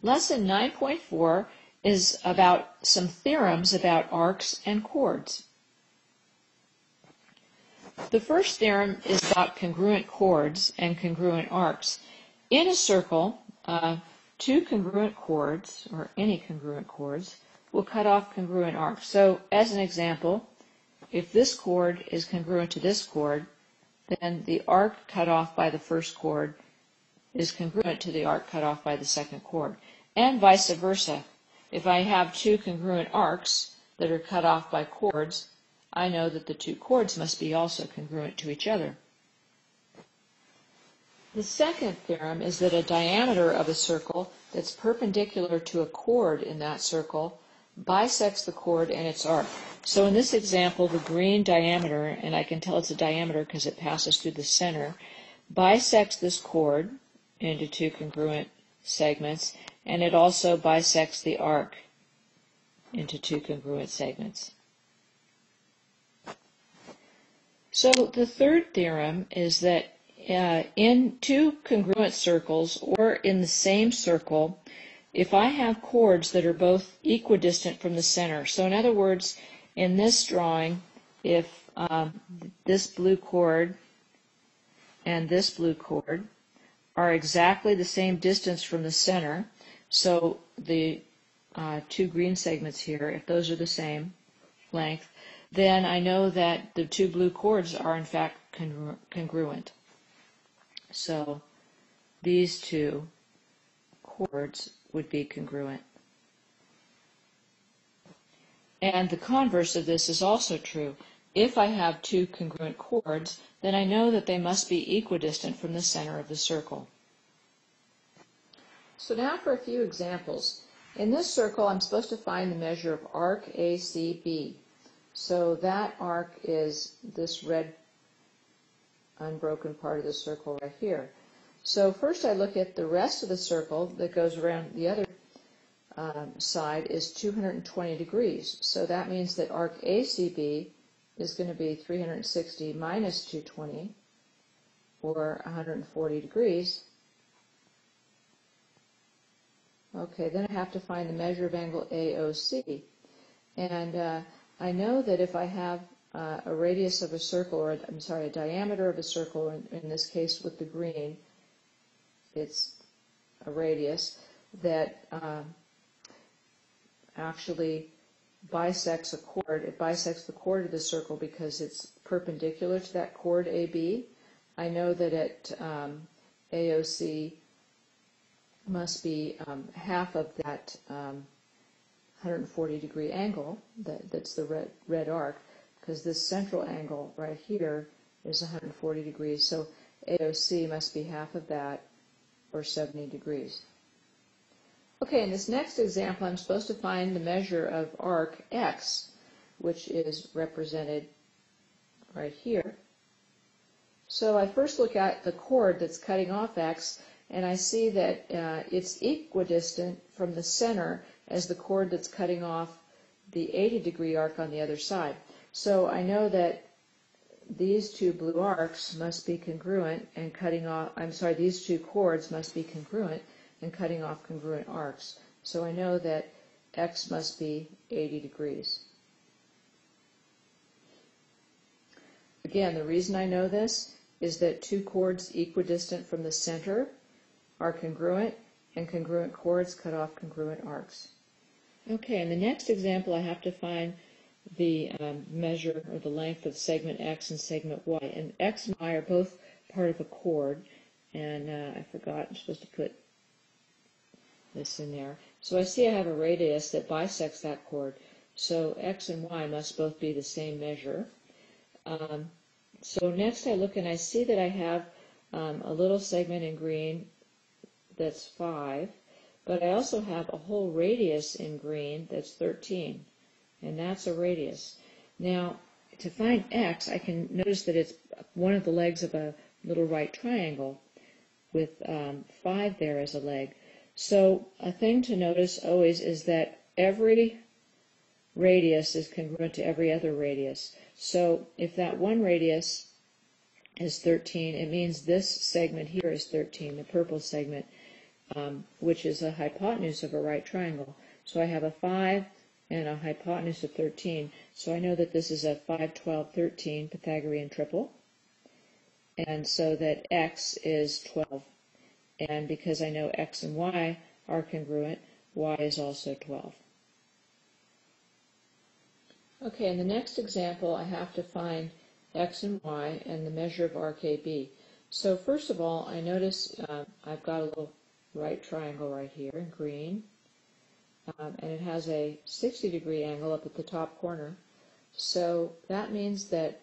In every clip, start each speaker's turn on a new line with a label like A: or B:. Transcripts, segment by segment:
A: Lesson 9.4 is about some theorems about arcs and chords. The first theorem is about congruent chords and congruent arcs. In a circle, two congruent chords, or any congruent chords, will cut off congruent arcs. So, as an example, if this chord is congruent to this chord, then the arc cut off by the first chord is congruent to the arc cut off by the second chord, and vice versa. If I have two congruent arcs that are cut off by chords, I know that the two chords must be also congruent to each other. The second theorem is that a diameter of a circle that's perpendicular to a chord in that circle bisects the chord and its arc. So in this example, the green diameter, and I can tell it's a diameter because it passes through the center, bisects this chord into two congruent segments, and it also bisects the arc into two congruent segments. So the third theorem is that in two congruent circles or in the same circle, if I have chords that are both equidistant from the center, so in other words, in this drawing, if this blue chord and this blue chord are exactly the same distance from the center, so the two green segments here, if those are the same length, then I know that the two blue chords are in fact congruent. So these two chords would be congruent. And the converse of this is also true. If I have two congruent chords, then I know that they must be equidistant from the center of the circle. So now for a few examples. In this circle, I'm supposed to find the measure of arc ACB. So that arc is this red unbroken part of the circle right here. So first I look at the rest of the circle that goes around the other side is 220 degrees. So that means that arc ACB is going to be 360 minus 220, or 140 degrees. Okay, then I have to find the measure of angle AOC. And I know that if I have a radius of a circle, or a diameter of a circle, in this case with the green, it's a radius that actually bisects a chord. It bisects the chord of the circle because it's perpendicular to that chord AB. I know that at AOC must be half of that 140 degree angle, that's the red arc, because this central angle right here is 140 degrees, so AOC must be half of that, or 70 degrees. Okay, in this next example, I'm supposed to find the measure of arc X, which is represented right here. So I first look at the chord that's cutting off X, and I see that it's equidistant from the center as the chord that's cutting off the 80 degree arc on the other side. So I know that these two blue arcs must be congruent and cutting off, these two chords must be congruent and cutting off congruent arcs. So I know that X must be 80 degrees. Again, the reason I know this is that two chords equidistant from the center are congruent, and congruent chords cut off congruent arcs. Okay, in the next example I have to find the measure or the length of segment X and segment Y. And X and Y are both part of a chord, and I forgot, I'm supposed to put this in there. So I see I have a radius that bisects that chord, so X and Y must both be the same measure. So next I look and I see that I have a little segment in green that's 5, but I also have a whole radius in green that's 13, and that's a radius. Now, to find X, I can notice that it's one of the legs of a little right triangle with 5 there as a leg. So a thing to notice always is that every radius is congruent to every other radius. So if that one radius is 13, it means this segment here is 13, the purple segment. which is a hypotenuse of a right triangle. So I have a 5 and a hypotenuse of 13. So I know that this is a 5, 12, 13 Pythagorean triple. And so that x is 12. And because I know x and y are congruent, y is also 12. Okay, in the next example, I have to find x and y and the measure of arc AB. So first of all, I notice I've got a little right triangle right here in green, and it has a 60-degree angle up at the top corner. So that means that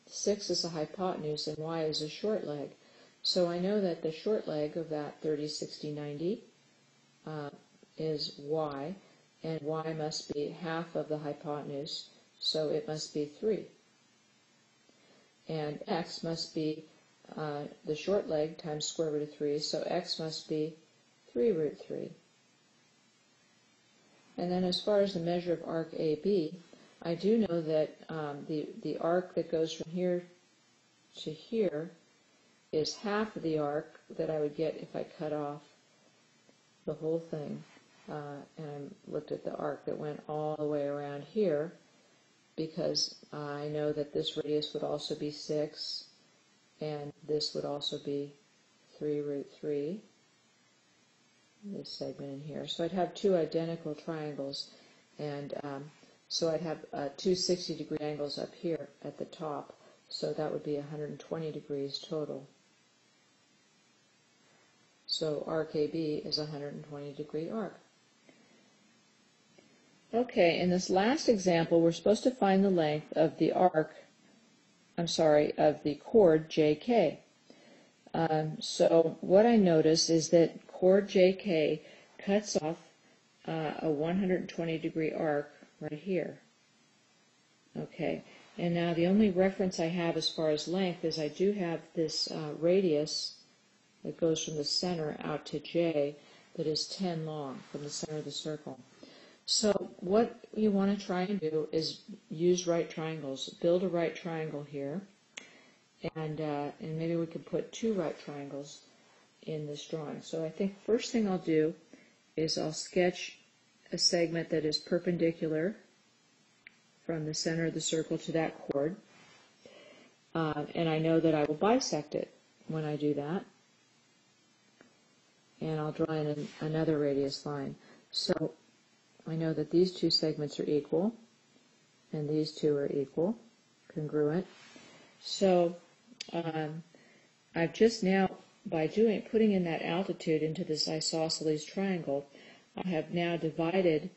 A: 6 is a hypotenuse and y is a short leg. So I know that the short leg of that 30, 60, 90 is y, and y must be half of the hypotenuse, so it must be 3. And x must be the short leg times square root of 3, so x must be 3 root 3. And then as far as the measure of arc AB, I do know that the arc that goes from here to here is half of the arc that I would get if I cut off the whole thing. And I looked at the arc that went all the way around here, because I know that this radius would also be 6, and this would also be 3 root 3, this segment in here. So I'd have two identical triangles, and so I'd have two 60-degree angles up here at the top, so that would be 120 degrees total. So arc AB is a 120-degree arc. Okay, in this last example, we're supposed to find the length of the arc, of the chord JK. So what I notice is that chord JK cuts off a 120-degree arc right here. Okay, and now the only reference I have as far as length is I do have this radius that goes from the center out to J that is 10 long from the center of the circle. So what you want to try and do is use right triangles. Build a right triangle here, and maybe we could put two right triangles in this drawing. So I think first thing I'll do is I'll sketch a segment that is perpendicular from the center of the circle to that chord, and I know that I will bisect it when I do that, and I'll draw in another radius line. So I know that these two segments are equal, and these two are equal, congruent. So I've just now, by putting in that altitude into this isosceles triangle, I have now divided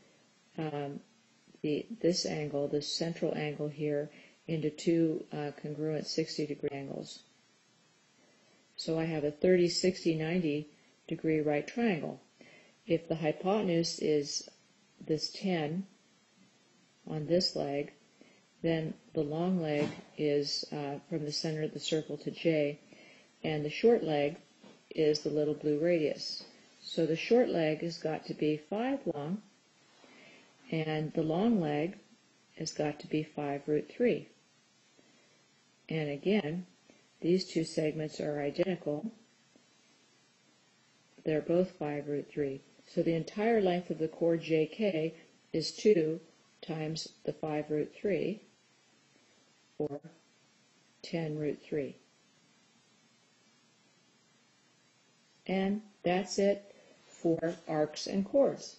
A: this angle, this central angle here, into two congruent 60-degree angles. So I have a 30, 60, 90 degree right triangle. If the hypotenuse is this 10 on this leg, then the long leg is from the center of the circle to J, and the short leg is the little blue radius. So the short leg has got to be 5 long, and the long leg has got to be 5 root 3. And again, these two segments are identical. They're both 5 root 3. So the entire length of the chord JK is 2 times the 5 root 3, or 10 root 3. And that's it for arcs and chords.